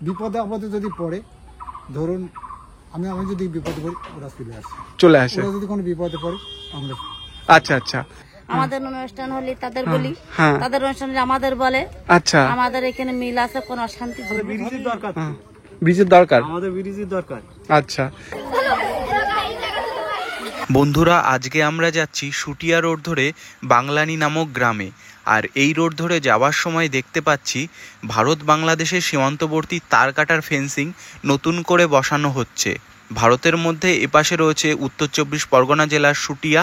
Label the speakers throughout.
Speaker 1: বিপদে আপদে যদি পড়ে, ধরুন আমি যদি বিপদে পড়ি ওরা চলে আসে, ওরা যদি কোনো বিপদে পড়ে আমরা।
Speaker 2: আচ্ছা আচ্ছা,
Speaker 3: আমাদের অনুষ্ঠান হলে তাদের বলি, তাদের অনুষ্ঠান আমাদের বলে। আচ্ছা, আমাদের এখানে মিল আছে, কোনো অশান্তি
Speaker 2: ব্রিজের দরকার, ব্রিজের দরকার,
Speaker 4: আমাদের ব্রিজের দরকার।
Speaker 2: আচ্ছা
Speaker 5: বন্ধুরা, আজকে আমরা যাচ্ছি শুটিয়া রোড ধরে বাংলানি নামক গ্রামে। আর এই রোড ধরে যাওয়ার সময় দেখতে পাচ্ছি ভারত বাংলাদেশের সীমান্তবর্তী তার কাটার ফেন্সিং নতুন করে বসানো হচ্ছে। ভারতের মধ্যে এপাশে রয়েছে উত্তর 24 পরগনা জেলার শুটিয়া,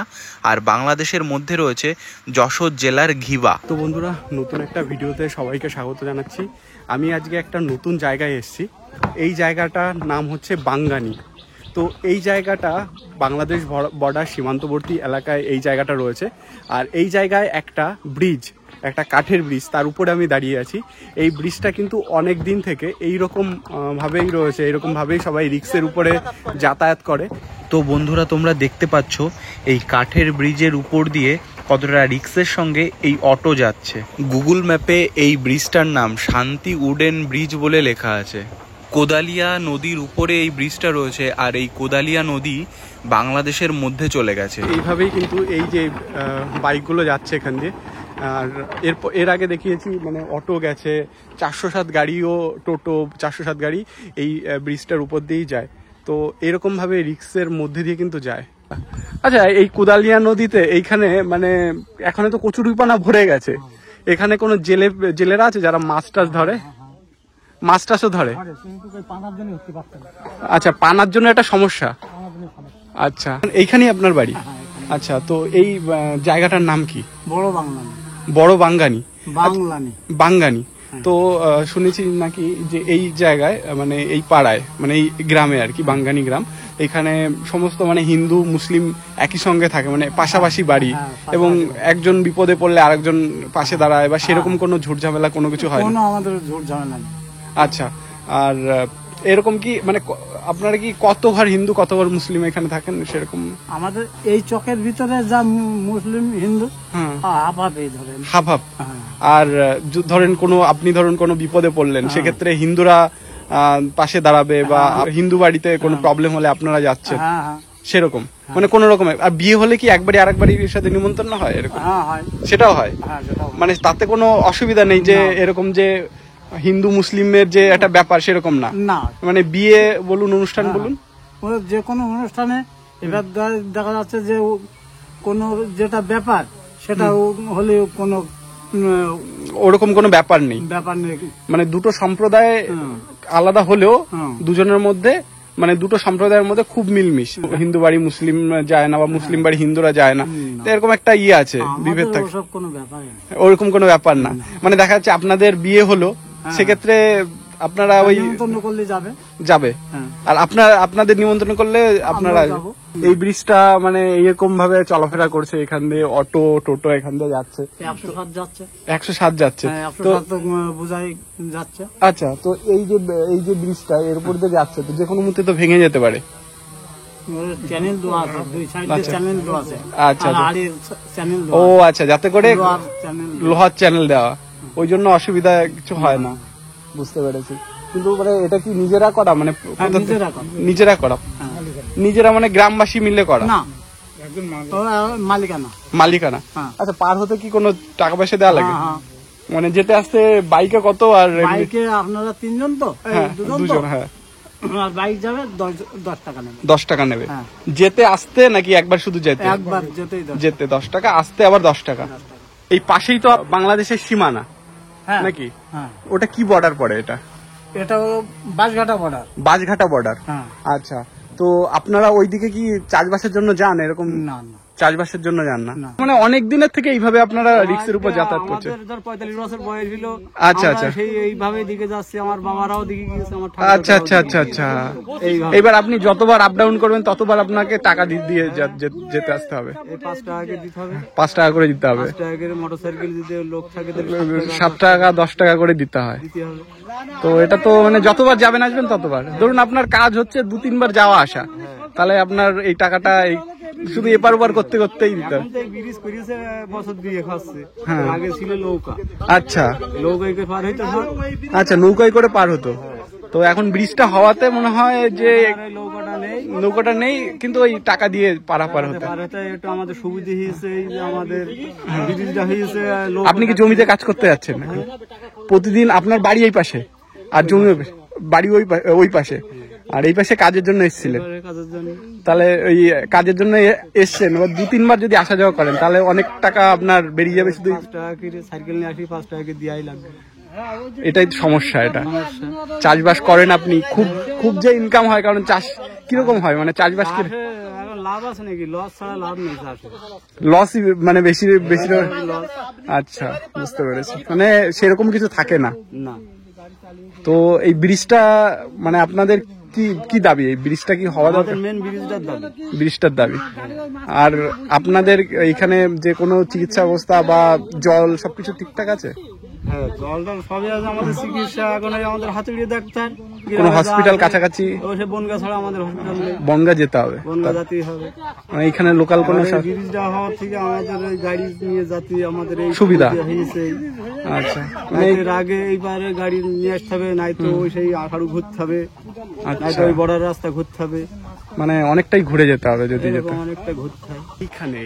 Speaker 5: আর বাংলাদেশের মধ্যে রয়েছে যশোর জেলার ঘিবা।
Speaker 2: তো বন্ধুরা, নতুন একটা ভিডিওতে সবাইকে স্বাগত জানাচ্ছি। আমি আজকে একটা নতুন জায়গায় এসেছি। এই জায়গাটার নাম হচ্ছে বাঙ্গানি। তো এই জায়গাটা বাংলাদেশ বর্ডার সীমান্তবর্তী এলাকায় এই জায়গাটা রয়েছে। আর এই জায়গায় একটা ব্রিজ, একটা কাঠের ব্রিজ, তার উপরে আমি দাঁড়িয়ে আছি। এই ব্রিজটা কিন্তু অনেক দিন থেকে এইরকম ভাবেই রয়েছে, এইরকম ভাবেই সবাই রিক্সের উপরে যাতায়াত করে।
Speaker 5: তো বন্ধুরা, তোমরা দেখতে পাচ্ছ এই কাঠের ব্রিজের উপর দিয়ে কতটা রিক্সের সঙ্গে এই অটো যাচ্ছে। গুগল ম্যাপে এই ব্রিজটার নাম শান্তি উডেন ব্রিজ বলে লেখা আছে। কোদালিয়া নদীর উপরে এই ব্রিজটা রয়েছে, আর এই কোদালিয়া নদী বাংলাদেশের মধ্যে চলে গেছে।
Speaker 2: এইভাবেই কিন্তু এই যে বাইকগুলো যাচ্ছে এখান দিয়ে। আর এর আগে দেখিয়েছি মানে অটো গেছে, 407 গাড়িও, টোটো 407 গাড়ি এই ব্রিজটার উপর দিয়েই যায়। তো এরকমভাবে রিক্সের মধ্যে দিয়ে কিন্তু যায়। আচ্ছা, এই কোদালিয়া নদীতে এইখানে মানে এখানে তো কচুরিপানা ভরে গেছে। এখানে কোনো জেলেরা আছে যারা মাছ টাছ ধরে? মাছ টাছও ধরে? আচ্ছা, পানার জন্য একটা সমস্যা। আচ্ছা, এইখানেই আপনার বাড়ি? আচ্ছা, তো এই জায়গাটার নাম কি?
Speaker 4: বড় বাংলানি।
Speaker 2: বড় বাঙ্গানি,
Speaker 4: বাংলানি,
Speaker 2: বাঙ্গানি। তো শুনেছি নাকি যে এই জায়গায় মানে এই পাড়ায় মানে এই গ্রামে আর কি, বাঙ্গানি গ্রাম, এখানে সমস্ত মানে হিন্দু মুসলিম একই সঙ্গে থাকে, মানে পাশাপাশি বাড়ি, এবং একজন বিপদে পড়লে আরেকজন পাশে দাঁড়ায়, বা সেরকম কোনো ঝুট ঝামেলা কোনো কিছু হয় না?
Speaker 4: আমাদের ঝুট ঝামেলা নেই।
Speaker 2: আচ্ছা, আর এরকম কি মানে আপনারা কি কত ঘর হিন্দু কত ঘর মুসলিম এখানে থাকেন সেরকম?
Speaker 4: আমাদের এই চকের ভিতরে যা মুসলিম হিন্দু হাফ হাফ।
Speaker 2: আর ধরেন আপনি ধরুন কোনো বিপদে পড়লেন, সেক্ষেত্রে হিন্দুরা পাশে দাঁড়াবে, বা হিন্দু বাড়িতে কোনো প্রবলেম হলে আপনারা যাচ্ছেন সেরকম, মানে কোন রকম। আর বিয়ে হলে কি একবারই আরেক বাড়ির সাথে নিমন্ত্রণ হয় এরকম? সেটাও হয়, মানে তাতে কোনো অসুবিধা নেই যে এরকম যে হিন্দু মুসলিমের যে একটা ব্যাপার সেরকম না? মানে বিয়ে বলুন, অনুষ্ঠান বলুন,
Speaker 4: যে কোনো অনুষ্ঠানে এবার দেখা যাচ্ছে যে কোনো যেটা ব্যাপার সেটা হলে কোনো
Speaker 2: ওরকম কোনো ব্যাপার নেই। মানে দুটো সম্প্রদায় আলাদা হলেও দুজনের মধ্যে মানে দুটো সম্প্রদায়ের মধ্যে খুব মিলমিশ। হিন্দু বাড়ি মুসলিম যায় না, বা মুসলিম বাড়ি হিন্দুরা যায় না, এরকম একটা ইয়ে আছে, বিভেদ থাকে। ওরকম কোনো ব্যাপার না। মানে দেখা যাচ্ছে আপনাদের বিয়ে হলো, সেক্ষেত্রে আপনারা ওই যাবে, আর আপনাদের নিমন্ত্রণ করলে আপনারা। এই ব্রিজটা মানে এরকম ভাবে চলাফেরা করছে, এখান দিয়ে অটো টোটো এখান দিয়ে যাচ্ছে, 107 যাচ্ছে। আচ্ছা, তো এই যে ব্রিজটা এর উপর দিয়ে যাচ্ছে, তো যে কোনো মুহূর্তে তো ভেঙে যেতে পারে। আচ্ছা, ও আচ্ছা, যাতে করে লোহার চ্যানেল দেওয়া, ওই জন্য অসুবিধা কিছু হয় না, বুঝতে পেরেছি। কিন্তু মানে এটা কি নিজেরা করা, মানে নিজেরা করা, নিজেরা মানে গ্রামবাসী মিলে করা, মালিকানা? আচ্ছা, পার হতে কি কোনো টাকা পয়সা দেওয়া লাগে? মানে যেতে আসতে বাইকে কত? আর
Speaker 4: বাইকে আপনারা 3 জন তো?
Speaker 2: দুজন। হ্যাঁ,
Speaker 4: বাইক যাবে 10 টাকা নেবে।
Speaker 2: 10 টাকা নেবে যেতে আসতে, নাকি একবার শুধু যেতে?
Speaker 4: একবার
Speaker 2: যেতে 10 টাকা, আসতে আবার 10 টাকা। এই পাশেই তো বাংলাদেশের সীমানা নাকি? ওটা কি বর্ডার পড়ে?
Speaker 4: এটা বাঁশঘাটা বর্ডার।
Speaker 2: বাঁশঘাটা বর্ডার, আচ্ছা। তো আপনারা ওইদিকে কি চাষবাসের জন্য যান এরকম?
Speaker 4: না,
Speaker 2: চাষবাসের জন্য যান না, মানে অনেক দিনের থেকে এইভাবে আপনারা রিক্সের উপর যাতায়াত করছেন?
Speaker 4: 45 বছর বয়স হলো।
Speaker 2: আচ্ছা আচ্ছা,
Speaker 4: সেই এইভাবে দিকে যাচ্ছে, আমার বাবারাও দিকে গিয়েছে।
Speaker 2: আচ্ছা আচ্ছা আচ্ছা আচ্ছা। এইবার আপনি যতবার আপ ডাউন করবেন ততবার আপনাকে টাকা দিয়ে যেতে আসতে হবে?
Speaker 4: 5 টাকা করে দিতে হবে।
Speaker 2: 5 টাকা করে দিতে হবে।
Speaker 4: 5 টাকা করে মোটরসাইকেল যদি লোক থাকে
Speaker 2: 7 টাকা 10 টাকা করে দিতে হয়। তো এটা তো মানে যতবার যাবেন আসবেন ততবার, ধরুন আপনার কাজ হচ্ছে 2-3 বার যাওয়া আসা, তাহলে আপনার এই টাকাটা শুধু এপার ওপার করতে করতেই দিতে হবে। আচ্ছা,
Speaker 4: নৌকায় পার হইতো।
Speaker 2: আচ্ছা, নৌকায় করে পার হতো। তো এখন ব্রিজটা হওয়াতে মনে হয় যে নৌকাটা নেই, কিন্তু ওই টাকা দিয়ে পারাপার হতে।
Speaker 4: একটু আমাদের সুবিধা হয়েছে, আমাদের ব্রিজটা হয়েছে।
Speaker 2: আপনি কি জমিতে কাজ করতে যাচ্ছেন নাকি প্রতিদিন? আপনার বাড়ি এই পাশে আর জমি বাড়ি ওই পাশে, আর এই পাশে কাজের জন্য এসেছিলেন? তাহলে ওই কাজের জন্য এসছেন, 2-3 বার যদি আসা যাওয়া করেন তাহলে অনেক টাকা আপনার বেরিয়ে যাবে। শুধু
Speaker 4: 5 টাকা করে সাইকেল নিয়ে আসি, 5 টাকা করে দিয়াই লাগবে।
Speaker 2: এটাই সমস্যা। এটা চাষবাস করেন আপনি, খুব যে ইনকাম হয়, কারণ চাষ কিরকম হয় মানে চাষবাস কি
Speaker 4: লাভ আছে নাকি? লস ছাড়া লাভ নেই।
Speaker 2: লস মানে বেশি। আচ্ছা, বুঝতে পেরেছি। মানে সেরকম কিছু থাকে না। তো এই ব্রিজটা মানে আপনাদের কি দাবি? এই ব্রিজটা কি হওয়া দরকার?
Speaker 4: মেন
Speaker 2: ব্রিজটার দাবি। আর আপনাদের এখানে যে কোনো চিকিৎসা ব্যবস্থা বা জল সবকিছু ঠিকঠাক আছে?
Speaker 4: হ্যাঁ, জল টল সবই আছে। আমাদের চিকিৎসা এখন আমাদের হাতুড়িয়ে ডাক্তার,
Speaker 2: কোনো হসপিটাল কাছাকাছি?
Speaker 4: বনগা ছাড়া আমাদের হসপিটাল নেই,
Speaker 2: বনগা যেতে হবে।
Speaker 4: বনগা যেতেই হবে।
Speaker 2: মানে এখানে লোকাল কোনো
Speaker 4: ব্রিজটা হওয়ার থেকে আমাদের গাড়ি নিয়ে যাতে আমাদের এই
Speaker 2: সুবিধা
Speaker 4: হয়েছে।
Speaker 2: আচ্ছা,
Speaker 4: এর আগে এইবারে গাড়ি নিয়ে আসতে হবে, নাই তো ওই সেই আখাড়ু ঘুরতে হবে, নাই তো ওই বড় রাস্তা ঘুরতে হবে।
Speaker 2: মানে অনেকটাই ঘুরে যেতে হবে যদি যেতে।
Speaker 4: অনেকটা ঘুরতে হয়।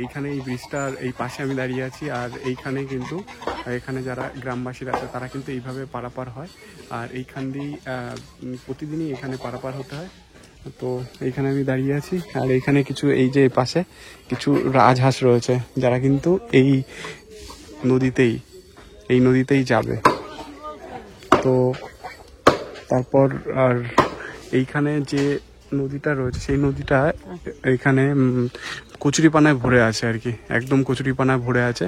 Speaker 2: এইখানে এই ব্রিজটার এই পাশে আমি দাঁড়িয়ে আছি, আর এইখানে কিন্তু এখানে যারা গ্রামবাসীরা আছে তারা কিন্তু এইভাবে পারাপার হয়, আর এইখান দিয়েই প্রতিদিনই এখানে পারাপার হতে হয়। তো এইখানে আমি দাঁড়িয়ে আছি, আর এইখানে কিছু এই যে পাশে কিছু রাজহাঁস রয়েছে যারা কিন্তু এই নদীতেই যাবে। তো তারপর আর এইখানে যে নদীটা রয়েছে সেই নদীটা এখানে কচুরিপানায় ভরে আছে আর কি, একদম কচুরিপানায় ভরে আছে।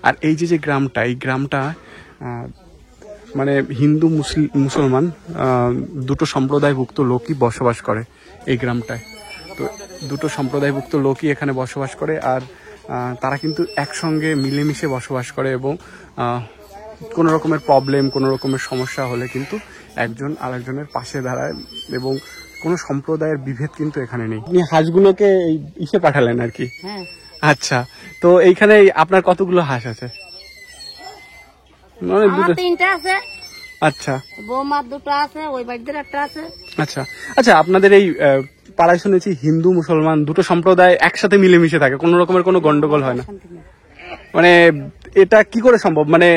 Speaker 2: আর এই যে গ্রামটা, এই গ্রামটা মানে হিন্দু মুসলমান দুটো সম্প্রদায়ভুক্ত লোকই বসবাস করে এই গ্রামটায়। তো দুটো সম্প্রদায়ভুক্ত লোকই এখানে বসবাস করে, আর তারা কিন্তু একসঙ্গে মিলেমিশে বসবাস করে, এবং কোনো রকমের প্রবলেম, কোনো রকমের সমস্যা হলে কিন্তু একজন আরেকজনের পাশে দাঁড়ায়, এবং কোনো সম্প্রদায়ের বিভেদ কিন্তু এখানে নেই। আপনি হাঁসগুলোকে ইসে পাঠালেন আর কি? আচ্ছা, তো এইখানে আপনার কতগুলো হাঁস আছে?
Speaker 3: আমার 3টা আছে।
Speaker 2: আচ্ছা,
Speaker 3: বৌমার 2টা আছে, ওই বাড়িতে একটা আছে।
Speaker 2: আচ্ছা আচ্ছা, আপনাদের এই পাড়ায় শুনেছি হিন্দু মুসলমান দুটো সম্প্রদায় একসাথে মিলেমিশে থাকে, কোনো রকমের কোনো গন্ডগোল হয় না। মানে এটা কি করে সম্ভব? মানে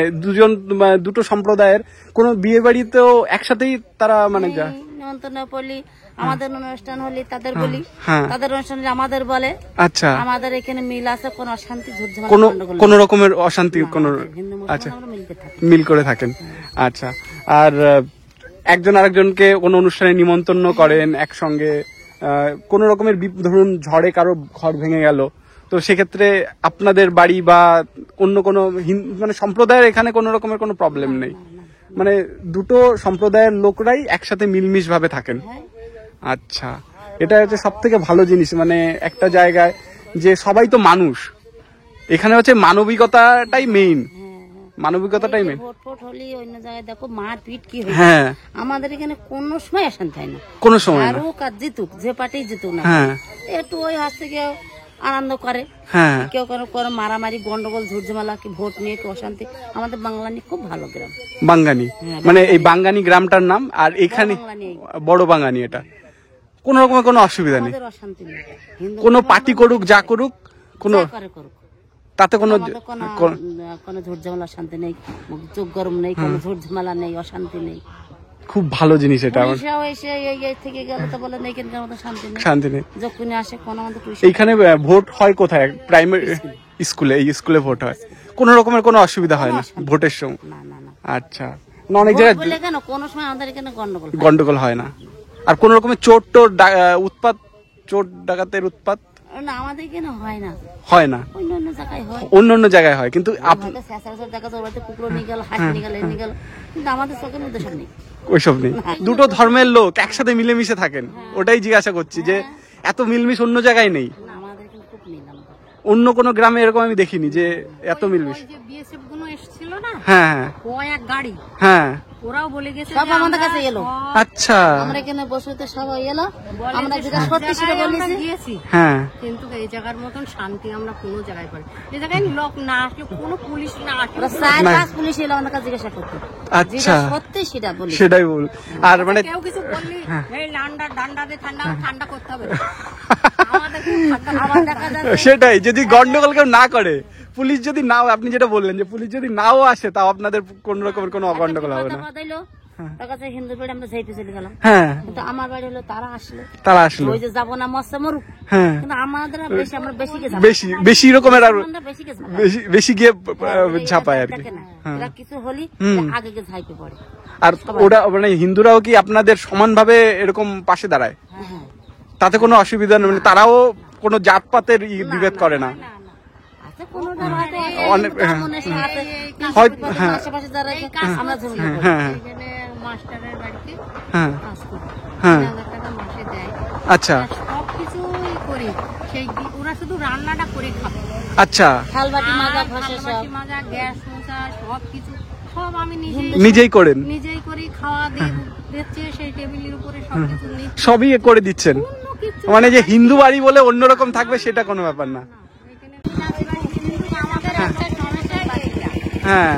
Speaker 2: দুটো সম্প্রদায়ের কোনো বিয়ে বাড়িতেও একসাথেই তারা মানে যায়?
Speaker 3: নিমন্ত্রণ পড়লি, আমাদের অনুষ্ঠান হলে তাদের বলি, তাদের অনুষ্ঠান আমাদের বলে।
Speaker 2: আচ্ছা,
Speaker 3: আমাদের এখানে মিল আছে, কোনো অশান্তি
Speaker 2: কোনো রকমের অশান্তি কোনো? আচ্ছা, মিল করে থাকেন। আচ্ছা, আর একজন আরেকজনকে কোনো অনুষ্ঠানে নিমন্ত্রণ করেন একসঙ্গে, কোন রকমের ধরুন ঝড়ে কারো ঘর ভেঙে গেল, তো সেক্ষেত্রে আপনাদের বাড়ি বা অন্য কোনো মানে সম্প্রদায়ের এখানে কোনো রকমের কোনো প্রবলেম নেই, মানে দুটো সম্প্রদায়ের লোকরাই একসাথে মিলমিশ ভাবে থাকেন। আচ্ছা, এটা হচ্ছে সব থেকে ভালো জিনিস, মানে একটা জায়গায় যে সবাই তো মানুষ, এখানে হচ্ছে মানবিকতাটাই মেইন। মানবিকতাটাই মেইন।
Speaker 3: ভোট হলে অন্য জায়গায় দেখো মারপিট কি হয়। হ্যাঁ, আমাদের এখানে কোনো সময় অশান্তি হয় না,
Speaker 2: কোনো সময় না।
Speaker 3: আর জিতুক যে পার্টি জিতুক না, একটু ওই হাত থেকে আনন্দ করে। কেউ কোনো মারামারি গন্ডগোল ঝুটঝামেলা কি ভোট নিয়ে কি অশান্তি। আমাদের বাংলানি খুব ভালো গ্রাম,
Speaker 2: বাঙ্গানি, মানে এই বাঙ্গানি গ্রামটার নাম। আর এখানে বড় বাঙ্গানি, এটা কোনো রকমের কোনো অসুবিধা নেই, কোনো পার্টি করুক যা করুক, কোনো তাতে কোনো
Speaker 3: ঝুটঝামেলা শান্তি নেই, চোখ গরম নেই, কোনো ঝুটঝামেলা নেই, অশান্তি নেই।
Speaker 2: খুব ভালো জিনিস এটা। শান্তি নেই। এইখানে ভোট হয় কোথায়? প্রাইমারি স্কুলে, এই স্কুলে ভোট হয়, কোন রকমের কোনো অসুবিধা হয় না ভোটের সময়? আচ্ছা, অনেক জায়গায় গন্ডগোল হয় না। আর কোন রকমের চোর টোর উৎপাত, চোর ডাকাতের উৎপাত
Speaker 3: আমাদের এখানে হয় না,
Speaker 2: হয় না, অন্য জায়গায় হয়, কিন্তু ওইসব নেই। দুটো ধর্মের লোক একসাথে মিলেমিশে থাকেন, ওটাই জিজ্ঞাসা করছি যে এত মিলমিশ অন্য জায়গায় নেই। অন্য কোনো গ্রামে এরকম আমি দেখিনি যে এত মিলমিশ। হ্যাঁ
Speaker 3: কয়েক গাড়ি,
Speaker 2: হ্যাঁ
Speaker 3: ওরাও বলে গেছে সব আমাদের কাছে এলো।
Speaker 2: আচ্ছা,
Speaker 3: আমরা এখানে বসে তো সবাই এলো, আমরা যেটা সত্যি সেটা বলেছি।
Speaker 2: হ্যাঁ,
Speaker 3: কিন্তু এই জায়গার মতন শান্তি আমরা কোনো জায়গায় পাই। এই জায়গায় লোক না আসলে, কোনো পুলিশ না আসলে, 4-5 পুলিশ এলো আমাদের কাছে জিজ্ঞাসা করতে।
Speaker 2: আচ্ছা,
Speaker 3: সত্যি সেটা বলি,
Speaker 2: সেটাই বল। আর মানে
Speaker 3: কেউ কিছু বললি এই ডান্ডা দিয়ে ঠান্ডা করতে হবে আমাদের দেখা যাচ্ছে।
Speaker 2: সেটাই, যদি গন্ডগোল কেউ না করে, পুলিশ যদি নাও, আপনি যেটা বললেন যে পুলিশ যদি নাও আসে, তাও আপনাদের কোন রকমের কোনো অগন্ডগোল হবে না।
Speaker 3: তার কাছে হিন্দু বাড়ি আমরা যাইতে চলে গেলাম,
Speaker 2: হ্যাঁ,
Speaker 3: কিন্তু আমার বাড়ি হলো তারা আসলো,
Speaker 2: ওই
Speaker 3: যে যাবো না মস্তে মরুক,
Speaker 2: হ্যাঁ,
Speaker 3: কিন্তু আমাদের বেশি, আমরা
Speaker 2: বেশি রকমের আর বেশি গিয়ে ঝাপায় আর কি।
Speaker 3: এরা কিছু হলি আগে গিয়ে ঝাইপে পড়ে।
Speaker 2: আর ওরা মানে হিন্দুরাও কি আপনাদের সমানভাবে এরকম পাশে দাঁড়ায়? তাতে কোনো অসুবিধা নেই, মানে তারাও কোনো জাতপাতের বিভেদ করে না? অনেক
Speaker 3: আশেপাশে যারা আমরা
Speaker 2: মাস্টারের বাড়িতে 1000 টাকা মাসে দেয়। আচ্ছা,
Speaker 3: সবকিছুই করি, সেই ওরা শুধু রান্নাটা করে খাবে।
Speaker 2: আচ্ছা,
Speaker 3: থালবাটি মাজা, গ্যাস মোছা, সবকিছু সব আমি
Speaker 2: নিজেই করেন?
Speaker 3: নিজেই করি, খাওয়া দিচ্ছে সেই টেবিলের উপরে, সবকিছু
Speaker 2: সবই করে দিচ্ছেন। মানে যে হিন্দু বাড়ি বলে অন্যরকম থাকবে সেটা কোনো ব্যাপার না। হ্যাঁ,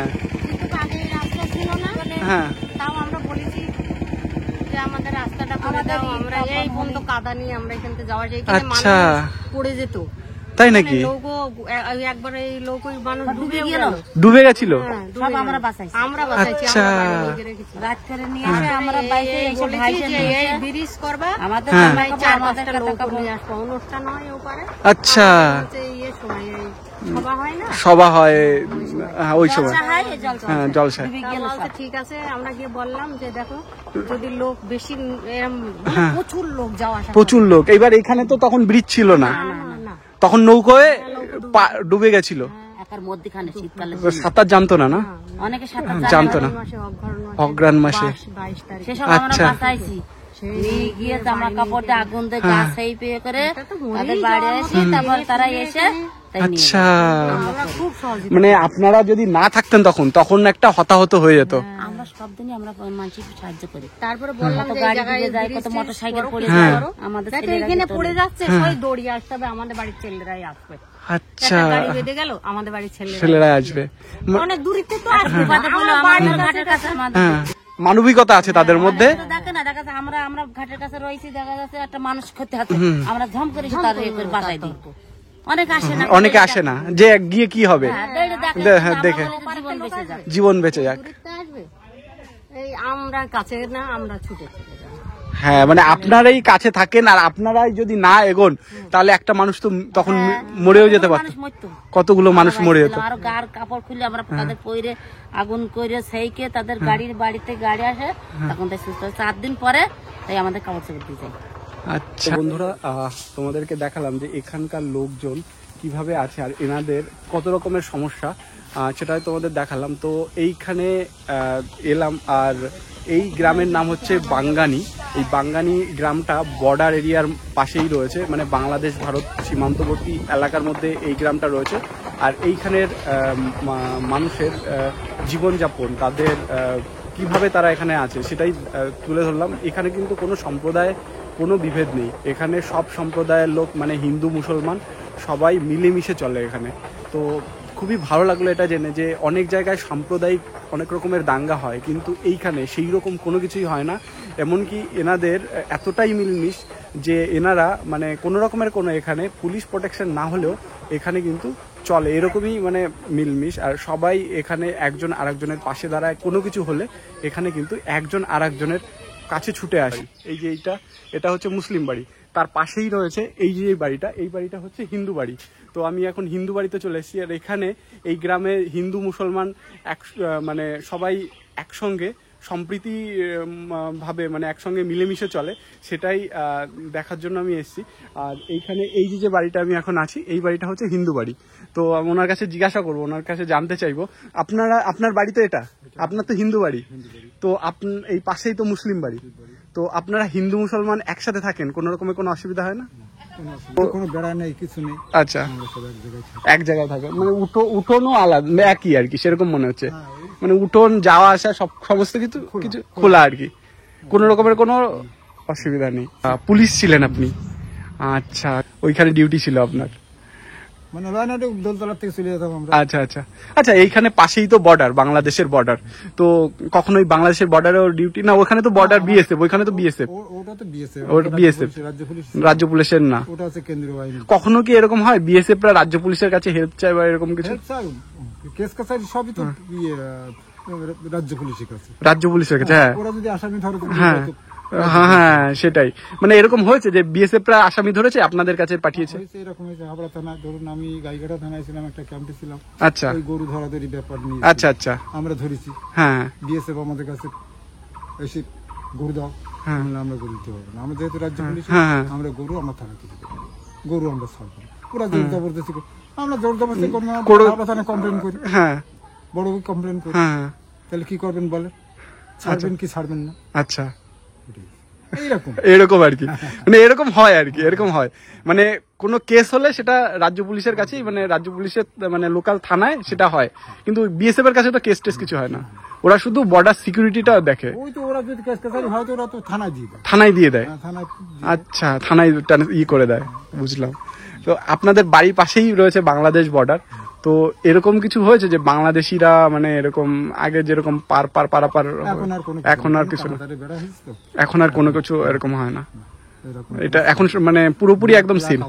Speaker 2: হ্যাঁ,
Speaker 3: তাও আমরা বলেছি যে আমাদের রাস্তাটা করে দাও, আমরা এই বন্ধ কাদা নিয়ে আমরা এখান থেকে যাওয়া যায়,
Speaker 2: আচ্ছা,
Speaker 3: পড়ে যেত।
Speaker 2: তাই নাকি?
Speaker 3: একবার এই লোক মানুষ
Speaker 2: ডুবে গেছিল,
Speaker 3: সব আমরা বাঁচাইছি,
Speaker 2: আচ্ছা,
Speaker 3: রাত করে নিয়ে আসে, আমরা বাইরে এসে ভাইকে এই ব্রিজ করবা, আমাদের ভাই 4-5টা লোক নিয়ে আসবো, অনুষ্ঠান হয় ওপারে।
Speaker 2: আচ্ছা,
Speaker 3: এই সময় সভা হয় না,
Speaker 2: সভা হয় ওই সময়, হ্যাঁ, জলসা।
Speaker 3: ঠিক আছে, আমরা গিয়ে বললাম যে দেখো যদি লোক বেশি, প্রচুর লোক যাওয়া আসা,
Speaker 2: প্রচুর লোক। এইবার এখানে তো তখন ব্রিজ ছিল না, তখন নৌকোয় ডুবে গেছিল। সাঁতার জানতো না, না
Speaker 3: অনেকে
Speaker 2: জানতো না, অগ্রহায়ণ মাসে। আচ্ছা,
Speaker 3: গিয়ে জামা কাপড় দিয়ে আগুন দিয়ে গাছ সেই পেয়ে করে তাদের বাড়ি আসি, তারপর তারা এসে।
Speaker 2: আচ্ছা, মানে আপনারা যদি না থাকতেন তখন একটা হতাহত হয়ে যেত।
Speaker 3: আমরা সব দিনই আমরা মানুষকে সাহায্য করি। তারপরে বললাম গাড়ি দিয়ে যায়, কত মোটরসাইকেল পড়ে
Speaker 2: যায়,
Speaker 3: আমাদের এখানে পড়ে যাচ্ছে, সবাই দৌড়িয়ে আসতে হবে, আমাদের বাড়ির ছেলেরাই আসবে।
Speaker 2: আচ্ছা,
Speaker 3: গাড়ি বেঁধে গেল, আমাদের বাড়ির
Speaker 2: ছেলেরা আসবে,
Speaker 3: অনেক দূরিতে তো আসবে, ঘাটের কাছে।
Speaker 2: মানবিকতা আছে তাদের মধ্যে।
Speaker 3: দেখে না, দেখা যাচ্ছে আমরা ঘাটের কাছে রয়েছি, দেখা যাচ্ছে একটা মানুষ ক্ষতি হচ্ছে, আমরা ঝম করে তার বাসায় দিই।
Speaker 2: অনেকে আসে না, যে গিয়ে কি হবে, দেখে জীবন বেঁচে যাক।
Speaker 3: আমরা কাছে না, আমরা ছুটে চলে যাই।
Speaker 2: হ্যাঁ, মানে আপনারাই কাছে থাকেন, আর আপনারাই যদি না এগোন তাহলে একটা মানুষ তো তখন মরেও যেতে পারত, কতগুলো মানুষ মরে যেত।
Speaker 3: আর গার কাপড় খুলে আমরা তাদের পইরে আগুন করে সেইকে তাদের গাড়ির বাড়িতে গাড়ি আসে, তখন তাই সুস্থ 4 দিন পরে তাই আমাদের কাপড় চোপড় দিয়ে যায়।
Speaker 2: আচ্ছা বন্ধুরা, তোমাদেরকে দেখালাম যে এখানকার লোকজন কিভাবে আছে আর এনাদের কত রকমের সমস্যা, সেটাই তোমাদের দেখালাম। তো এইখানে এলাম, আর এই গ্রামের নাম হচ্ছে বাঙ্গানি। এই বাঙ্গানি গ্রামটা বর্ডার এরিয়ার পাশেই রয়েছে, মানে বাংলাদেশ ভারত সীমান্তবর্তী এলাকার মধ্যে এই গ্রামটা রয়েছে। আর এইখানের মানুষের জীবনযাপন, তাদের কিভাবে তারা এখানে আছে সেটাই তুলে ধরলাম। এখানে কিন্তু কোনো সম্প্রদায়, কোনো বিভেদ নেই, এখানে সব সম্প্রদায়ের লোক, মানে হিন্দু মুসলমান সবাই মিলেমিশে চলে এখানে। তো খুবই ভালো লাগলো এটা জেনে যে অনেক জায়গায় সাম্প্রদায়িক অনেক রকমের দাঙ্গা হয়, কিন্তু এইখানে সেই রকম কোনো কিছুই হয় না। এমনকি এনাদের এতটাই মিলমিশ যে এনারা মানে কোনো রকমের কোনো এখানে পুলিশ প্রোটেকশন না হলেও এখানে কিন্তু চলে, এরকমই মানে মিলমিশ। আর সবাই এখানে একজন আরেকজনের পাশে দাঁড়ায়, কোনো কিছু হলে এখানে কিন্তু একজন আরেকজনের কাছে ছুটে আসি। এই যে এটা হচ্ছে মুসলিম বাড়ি, তার পাশেই রয়েছে এই যে এই বাড়িটা হচ্ছে হিন্দু বাড়ি। তো আমি এখন হিন্দু বাড়িতে চলে এসেছি, আর এখানে এই গ্রামে হিন্দু মুসলমান মানে সবাই একসঙ্গে সম্প্রীতি ভাবে মানে একসঙ্গে মিলেমিশে চলে, সেটাই দেখার জন্য আমি এসেছি। আর এইখানে এই যে বাড়িটা আমি এখন আছি, এই বাড়িটা হচ্ছে হিন্দু বাড়ি। তো আমি ওনার কাছে জিজ্ঞাসা করবো, ওনার কাছে জানতে চাইবো, আপনার বাড়ি তো এটা, আপনার তো হিন্দু বাড়ি, তো এই পাশেই তো মুসলিম বাড়ি, তো আপনারা হিন্দু মুসলমান একসাথে থাকেন, কোনো রকমের কোনো অসুবিধা হয় না?
Speaker 1: কোনো বেড়া নেই, কিছু নেই।
Speaker 2: আচ্ছা, এক জায়গায় থাকে, মানে উঠোনও আলাদা, একই আর কি, সেরকম মনে হচ্ছে। মানে উঠোন যাওয়া আসা সমস্ত কিছু কিছু খোলা আর কি, কোনো রকমের কোনো অসুবিধা নেই। পুলিশ ছিলেন আপনি? আচ্ছা, ওইখানে ডিউটি ছিল আপনার?
Speaker 1: মানে দোলতলা থেকে চলে যেতাম আমরা।
Speaker 2: আচ্ছা আচ্ছা আচ্ছা, এইখানে পাশেই তো বর্ডার, বাংলাদেশের বর্ডার, তো কখনোই বাংলাদেশের বর্ডারেও ডিউটি না? ওখানে তো বর্ডার বিএসএফ, ওইখানে তো বিএসএফ।
Speaker 1: ওটা তো বিএসএফ,
Speaker 2: ওটা বিএসএফ,
Speaker 1: রাজ্য পুলিশ।
Speaker 2: রাজ্য পুলিশের না,
Speaker 1: ওটা হচ্ছে কেন্দ্রীয় বাহিনী।
Speaker 2: কখনো কি এরকম হয় বিএসএফ রা রাজ্য পুলিশের কাছে হেল্প চায় বা এরকম কিছু?
Speaker 1: কেস কাছারি সবই তো রাজ্য পুলিশের কাছে।
Speaker 2: রাজ্য পুলিশের কাছে, হ্যাঁ।
Speaker 1: ওরা যদি আসামি ধরে,
Speaker 2: হ্যাঁ হ্যাঁ হ্যাঁ, সেটাই। মানে এরকম হয়েছে যে বিএসএফ রা আসামি ধরেছে আপনাদের কাছে পাঠিয়েছে?
Speaker 1: এরকম হয়েছে হাবড়া থানা, ধরুন আমি গাইঘাটা থানায় ছিলাম, একটা ক্যাম্পে ছিলাম।
Speaker 2: আচ্ছা,
Speaker 1: ওই গরু ধরাধরি ব্যাপার নিয়ে
Speaker 2: আচ্ছা আচ্ছা,
Speaker 1: আমরা ধরেছি।
Speaker 2: হ্যাঁ,
Speaker 1: বিএসএফ আমাদের কাছে এসে গরু দাও,
Speaker 2: হ্যাঁ,
Speaker 1: আমরা গরু দিতে পারবো না, আমরা যেহেতু রাজ্য পুলিশ,
Speaker 2: হ্যাঁ,
Speaker 1: আমরা গরু আমরা থানা থেকে দেবো, গরু আমরা ছাড়বো না। ওরা জোর জবরদস্তি করে, আমরা জোর জবরদস্তি হাবড়া থানায় কমপ্লেন করি,
Speaker 2: হ্যাঁ,
Speaker 1: বড় কমপ্লেন করি।
Speaker 2: হ্যাঁ,
Speaker 1: তাহলে কি করবেন বলেন? ছাড়বেন কি ছাড়বেন না?
Speaker 2: আচ্ছা,
Speaker 1: এরকম
Speaker 2: আর কি, মানে এরকম হয় আর কি, এরকম হয়। মানে কোনো কেস হলে সেটা রাজ্য পুলিশের কাছেই, মানে রাজ্য পুলিশের মানে লোকাল থানায় সেটা হয়, কিন্তু বিএসএফ এর কাছে তো কেস টেস কিছু হয় না, ওরা শুধু বর্ডার সিকিউরিটিটা দেখে।
Speaker 1: ওই তো ওরা যদি কেস কাছারি হয় তো ওরা তো থানায় দিয়ে দেয়,
Speaker 2: থানায় দিয়ে দেয়।
Speaker 1: থানায়।
Speaker 2: আচ্ছা, থানায় করে দেয়, বুঝলাম। তো আপনাদের বাড়ির পাশেই রয়েছে বাংলাদেশ বর্ডার, তো এরকম কিছু হয়েছে যে বাংলাদেশিরা মানে এরকম আগে যেরকম পারাপার, এখন আর কিছু না, এখন আর কোনো কিছু এরকম হয় না? এটা এখন মানে পুরোপুরি একদম সিল,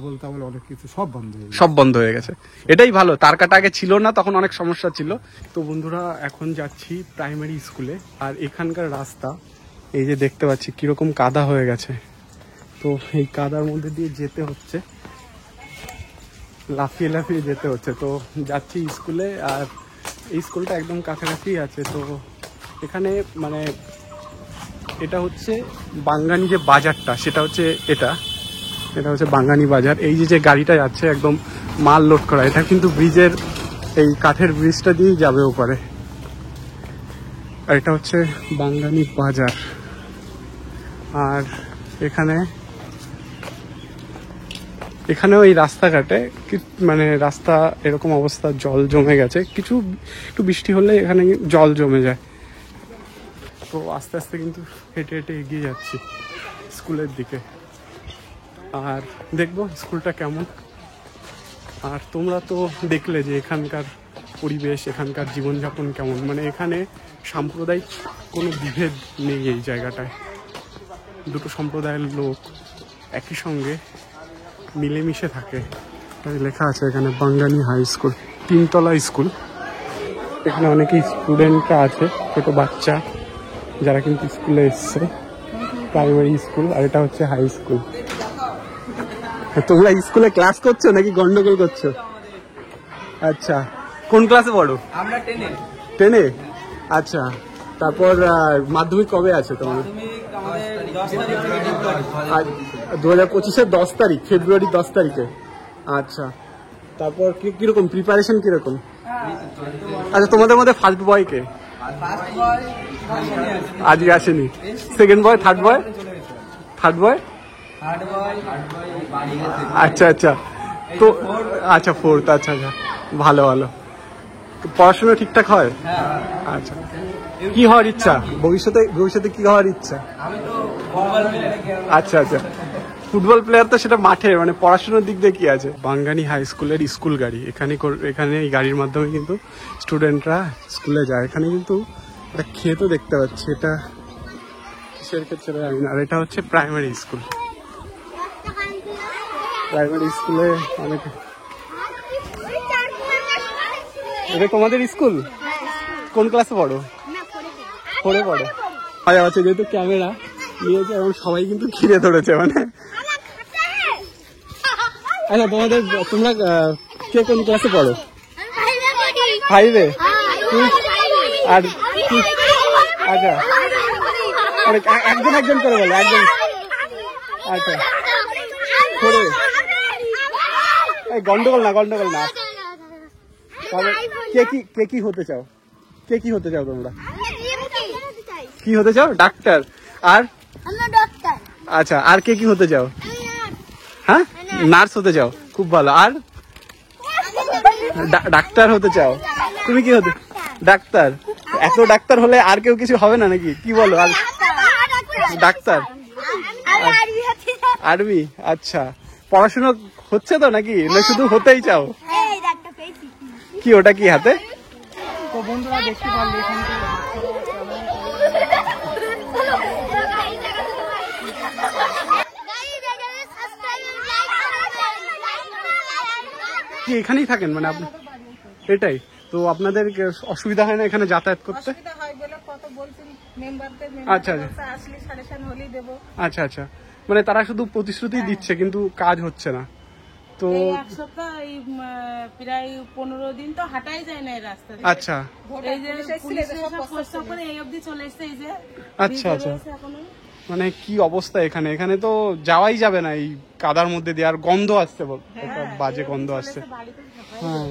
Speaker 2: সব বন্ধ হয়ে গেছে, এটাই ভালো। তার কাটা আগে ছিল না, তখন অনেক সমস্যা ছিল। তো বন্ধুরা, এখন যাচ্ছি প্রাইমারি স্কুলে, আর এখানকার রাস্তা এই যে দেখতে পাচ্ছি কিরকম কাদা হয়ে গেছে, তো এই কাদার মধ্যে দিয়ে যেতে হচ্ছে, লাফিয়ে লাফিয়ে যেতে হচ্ছে। তো যাচ্ছি স্কুলে, আর এই স্কুলটা একদম কাছাকাছি আছে। তো এখানে মানে এটা হচ্ছে বাঙ্গানি যে বাজারটা, সেটা হচ্ছে এটা হচ্ছে বাঙ্গানি বাজার। এই যে গাড়িটা যাচ্ছে একদম মাল লোড করা, এটা কিন্তু ব্রিজের, এই কাঠের ব্রিজটা দিয়েই যাবে ওপারে। আর এটা হচ্ছে বাঙ্গানি বাজার। আর এখানেও এই রাস্তাঘাটে মানে রাস্তা এরকম অবস্থা, জল জমে গেছে, কিছু একটু বৃষ্টি হলে এখানে জল জমে যায়। তো আস্তে আস্তে কিন্তু হেঁটে হেঁটে এগিয়ে যাচ্ছি স্কুলের দিকে, আর দেখবো স্কুলটা কেমন। আর তোমরা তো দেখলে যে এখানকার পরিবেশ, এখানকার জীবনযাপন কেমন, মানে এখানে সাম্প্রদায়িক কোনো বিভেদ নেই এই জায়গাটায়, দুটো সম্প্রদায়ের লোক একই সঙ্গে মিলেমিশে থাকে। লেখা আছে এখানে বাঙ্গানি হাই স্কুল, 3 তলা স্কুল। এখানে অনেকেই স্টুডেন্টরা আছে, ছোট বাচ্চা যারা কিন্তু স্কুলে এসছে, প্রাইমারি স্কুল। আর এটা হচ্ছে হাই স্কুল। তোমরা স্কুলে ক্লাস করছো নাকি গন্ডগোল করছো? আচ্ছা, কোন ক্লাসে পড়ো?
Speaker 6: আমরা
Speaker 2: 10-এ? আচ্ছা, তারপর মাধ্যমিক কবে আছে তোমার? 2025-এর 10 তারিখ, ফেব্রুয়ারি 10 তারিখে। আচ্ছা, তারপর কিরকম প্রিপারেশন কিরকম? আচ্ছা, তোমাদের মধ্যে ফার্স্ট বয় কে? আজকে আসেনি। সেকেন্ড বয়, থার্ড বয়? থার্ড বয় আচ্ছা আচ্ছা, তো আচ্ছা ফোর্থ, আচ্ছা আচ্ছা, ভালো ভালো। পড়াশোনা ঠিকঠাক হয়? আচ্ছা, কি হওয়ার ইচ্ছা ভবিষ্যতে কি হওয়ার ইচ্ছা? আচ্ছা আচ্ছা, ফুটবল প্লেয়ার তো সেটা মাঠে, মানে পড়াশোনার দিক দিয়ে কি আছে? বাঙ্গানি হাই স্কুলের স্কুল গাড়ি, এখানে এই গাড়ির মাধ্যমে কিন্তু স্টুডেন্টরা স্কুলে যায়। এখানে কিন্তু একটা ক্ষেতও দেখতে পাচ্ছি, এটা কিসের ক্ষেত্রে জানি না। আর এটা হচ্ছে প্রাইমারি স্কুল। প্রাইমারি স্কুলে অনেক, এটা তোমাদের স্কুল? কোন ক্লাসে পড়ো? 4-এ পড়ো। মজা আছে যেহেতু ক্যামেরা নিয়েছে এবং সবাই কিন্তু ঘিরে ধরেছে, মানে আচ্ছা তোমরা কে কোন ক্লাসে পড়ো? 5-এ? আর আচ্ছা, একজন করে বলো, একজন। আচ্ছা, 4-এ? গন্ডগোল না তবে কে কি হতে চাও? তোমরা কি হতে চাও? ডাক্তার। আর আচ্ছা, আর কে কি হতে চাও? হ্যাঁ, নার্স হতে চাও, খুব ভালো। আর ডাক্তার হতে চাও? তুমি কি হতে? ডাক্তার। এত ডাক্তার হলে আর কেউ কিছু হবে না নাকি, কি বলো? আর ডাক্তার, আর্মি, আচ্ছা। পড়াশোনা হচ্ছে তো নাকি, না শুধু হতেই চাও? কি ওটা কি হাতে?
Speaker 4: তো বন্ধুরা দেখতে পারলে এখানকার
Speaker 2: কি এখানেই থাকেন মানে আপনি? এটাই তো, আপনাদের অসুবিধা হয় না এখানে যাতায়াত করতে? আচ্ছা আচ্ছা আচ্ছা, মানে তারা শুধু প্রতিশ্রুতি দিচ্ছে কিন্তু কাজ হচ্ছে না। তো
Speaker 6: এক সপ্তাহ প্রায় 15 দিন তো হাঁটাই যায় না এই রাস্তা।
Speaker 2: আচ্ছা,
Speaker 6: এই যে পুলিশ সব প্রস্তাব করে এই অবধি চলে এসেছে, এই যে
Speaker 2: আচ্ছা আচ্ছা, মানে কি অবস্থা এখানে? এখানে তো যাওয়াই যাবে না এই কাদার মধ্যে দিয়ে, আর গন্ধ আসছে, একটা বাজে গন্ধ আসছে। হ্যাঁ,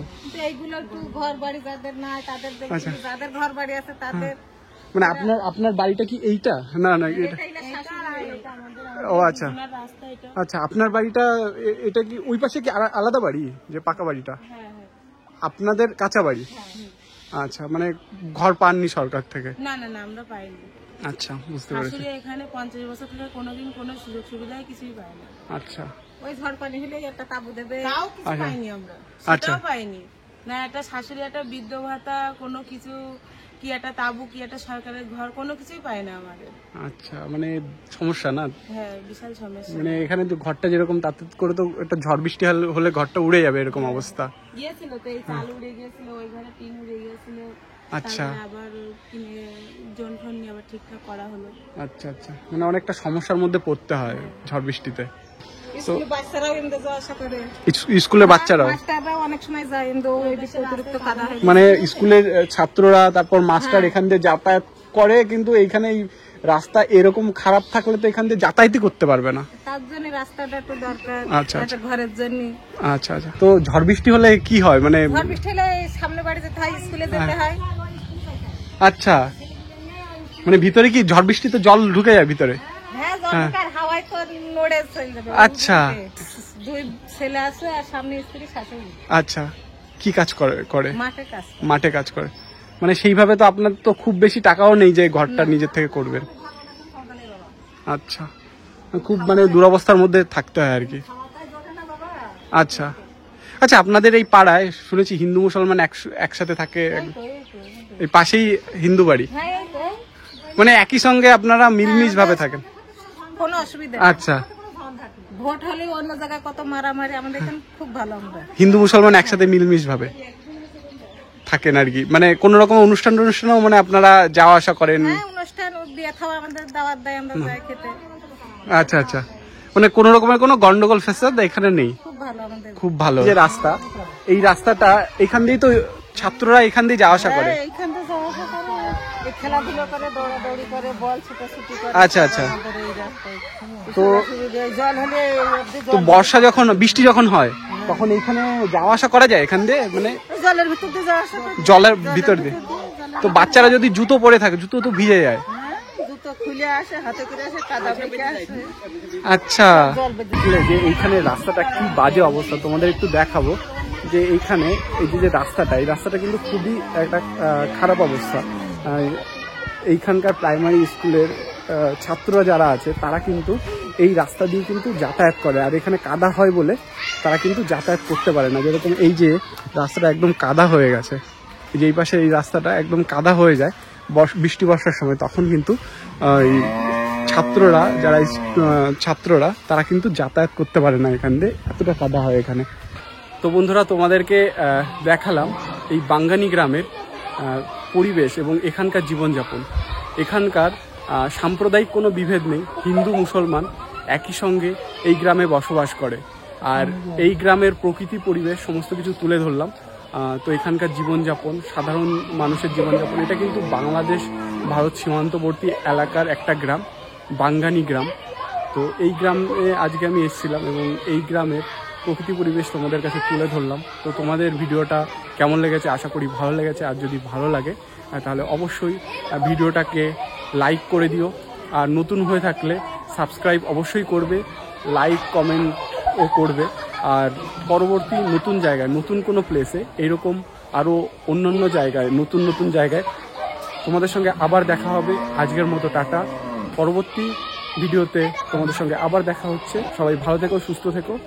Speaker 6: এইগুলো একটু ঘর বাড়ি যাদের নাই তাদের দেখি, যাদের ঘর বাড়ি আছে তাদের।
Speaker 2: মানে আপনার বাড়িটা কি এইটা? না না, এটা। ও আচ্ছা আচ্ছা, আপনার বাড়িটা এটা কি ওই পাশে কি আলাদা বাড়ি, যে পাকা বাড়িটা? আপনাদের কাঁচা বাড়ি? আচ্ছা, মানে ঘর পাননি সরকার থেকে?
Speaker 6: না না না, আমরা পাইনি।
Speaker 2: আচ্ছা, বুঝতে পেরেছি।
Speaker 6: আসলে এখানে 50 বছর থেকে কোনোদিন কোনো সুযোগ সুবিধাই কিছুই পাই না।
Speaker 2: আচ্ছা,
Speaker 6: ওই ঝড় পানি হলে একটা তাবু দেবে, তাও কিছু পাইনি আমরা, সেটাও পাইনি না। একটা শাশুড়ি, একটা বৃদ্ধ ভাতা, কোনো কিছু, কি একটা তাবু, কি একটা সরকারের ঘর, কোনো কিছুই পাই না আমাদের।
Speaker 2: আচ্ছা, মানে সমস্যা না?
Speaker 6: হ্যাঁ, বিশাল সমস্যা।
Speaker 2: মানে এখানে তো ঘরটা যেরকম, তাতে করে তো একটা ঝড় বৃষ্টি হলে ঘরটা উড়ে যাবে, এরকম অবস্থা।
Speaker 6: গিয়েছিল তো, এই চাল উড়ে গিয়েছিল, ওই ঘরে টিন উড়ে গিয়েছিল।
Speaker 2: আচ্ছা,
Speaker 6: আবার কিনে জনফন নিয়ে আবার ঠিকঠাক করা হলো।
Speaker 2: আচ্ছা আচ্ছা, মানে অনেকটা সমস্যার মধ্যে পড়তে হয় ঝড় বৃষ্টিতে।
Speaker 6: বাচ্চারাও এমনি যাওয়া আসা করে,
Speaker 2: স্কুলের বাচ্চারাও
Speaker 6: অনেক সময় যায়, কিন্তু অতিরিক্ত কাদা হয়।
Speaker 2: মানে স্কুলের ছাত্ররা, তারপর মাস্টার এখান দিয়ে যাতায়াত করে, কিন্তু এইখানে রাস্তা এরকম খারাপ থাকলে তো এখান দিয়ে যাতায়াতই করতে পারবে না।
Speaker 6: তার জন্য রাস্তাটা একটু দরকার,
Speaker 2: আচ্ছা আচ্ছা,
Speaker 6: ঘরের জন্য।
Speaker 2: আচ্ছা আচ্ছা, তো ঝড় বৃষ্টি হলে কি হয়? মানে
Speaker 6: ঝড় বৃষ্টি হলে সামনে বাড়ি যেতে হয়, স্কুলে যেতে হয়।
Speaker 2: আচ্ছা, মানে ভিতরে কি ঝড় বৃষ্টিতে জল ঢুকে যায় ভিতরে?
Speaker 6: হ্যাঁ, জলকার হাওয়ায় তো নড়ে চলে যাবে।
Speaker 2: আচ্ছা,
Speaker 6: দুই ছেলে আছে আর সামনে স্ত্রী শাশুড়ি।
Speaker 2: আচ্ছা, কি কাজ করে?
Speaker 6: মাঠে কাজ
Speaker 2: করে। মানে সেইভাবে তো আপনার তো খুব বেশি টাকাও নেই যে ঘরটা নিজের থেকে করবেন। আচ্ছা, খুব মানে দুরবস্থার মধ্যে থাকতে হয় আর কি। আচ্ছা আচ্ছা, আপনাদের এই পাড়ায় শুনেছি হিন্দু মুসলমান একসাথে থাকে, এই পাশেই হিন্দু বাড়ি, মানে একই সঙ্গে আপনারা মিলমিশ ভাবে থাকেন,
Speaker 6: কোনো অসুবিধা।
Speaker 2: আচ্ছা,
Speaker 6: ভোট হলে অন্য জায়গায় কত মারামারি, আমাদের এখানে খুব ভালো, আমরা
Speaker 2: হিন্দু মুসলমান একসাথে মিলমিশ ভাবে থাকেন আর কি। মানে কোন রকম অনুষ্ঠানও মানে আপনারা যাওয়া আসা করেন?
Speaker 6: হ্যাঁ, অনুষ্ঠান বিয়ে খাওয়া আমাদের দাওয়াত দেয়, আমরা যাই খেতে।
Speaker 2: আচ্ছা আচ্ছা, মানে কোন রকমের কোনো গন্ডগোল ফেসাদ এখানে নেই?
Speaker 6: খুব ভালো আমাদের,
Speaker 2: খুব ভালো। যে রাস্তা, এই রাস্তাটা এখান দিয়েই তো ছাত্ররা এখান দিয়ে যাওয়া আসা করে?
Speaker 6: এইখান থেকে যাওয়া আসা করে, খেলাধুলো করে, দৌড়াদৌড়ি করে, বল ছুটাছুটি করে।
Speaker 2: আচ্ছা আচ্ছা, তো বর্ষা যখন, বৃষ্টি যখন হয় তখন এইখানে যাওয়া আসা করা যায় এখান দিয়ে? মানে
Speaker 6: জলের ভিতর দিয়ে যাওয়া আসা,
Speaker 2: জলের ভিতর দিয়ে? তো বাচ্চারা যদি জুতো পরে থাকে, জুতো তো ভিজে যায়।
Speaker 6: জুতো খুলে আসে, হাতে করে আসে, কাদা বেঁকে আসে।
Speaker 2: আচ্ছা, যে এইখানে রাস্তাটা কি বাজে অবস্থা তোমাদের একটু দেখাবো। যে এইখানে এই যে রাস্তাটা, এই রাস্তাটা কিন্তু খুবই একটা খারাপ অবস্থা। এইখানকার প্রাইমারি স্কুলের ছাত্ররা যারা আছে তারা কিন্তু এই রাস্তা দিয়ে কিন্তু যাতায়াত করে, আর এখানে কাদা হয় বলে তারা কিন্তু যাতায়াত করতে পারে না। যেরকম এই যে রাস্তাটা একদম কাদা হয়ে গেছে, যে এই পাশে এই রাস্তাটা একদম কাদা হয়ে যায় বৃষ্টি বর্ষার সময়, তখন কিন্তু ছাত্ররা তারা কিন্তু যাতায়াত করতে পারে না এখান দিয়ে, এতটা কাদা হয় এখানে। তো বন্ধুরা, তোমাদেরকে দেখালাম এই বাঙ্গানি গ্রামের পরিবেশ এবং এখানকার জীবনযাপন। এখানকার সাম্প্রদায়িক কোনো বিভেদ নেই, হিন্দু মুসলমান একই সঙ্গে এই গ্রামে বসবাস করে। আর এই গ্রামের প্রকৃতি, পরিবেশ সমস্ত কিছু তুলে ধরলাম। তো এখানকার জীবনযাপন, সাধারণ মানুষের জীবনযাপন, এটা কিন্তু বাংলাদেশ ভারত সীমান্তবর্তী এলাকার একটা গ্রাম, বাঙ্গানি গ্রাম। তো এই গ্রামে আজকে আমি এসেছিলাম এবং এই গ্রামের প্রকৃতি পরিবেশ তোমাদের কাছে তুলে ধরলাম। তো তোমাদের ভিডিওটা কেমন লেগেছে? আশা করি ভালো লেগেছে। আর যদি ভালো লাগে তাহলে অবশ্যই ভিডিওটাকে লাইক করে দিও, আর নতুন হয়ে থাকলে সাবস্ক্রাইব অবশ্যই করবে, লাইক কমেন্টও করবে। আর পরবর্তী নতুন জায়গায়, নতুন কোনো প্লেসে, এরকম আরও অন্যান্য জায়গায়, নতুন জায়গায় তোমাদের সঙ্গে আবার দেখা হবে। আজকের মতো টাটা। পরবর্তী ভিডিওতে তোমাদের সঙ্গে আবার দেখা হচ্ছে। সবাই ভালো থেকো, সুস্থ থেকো।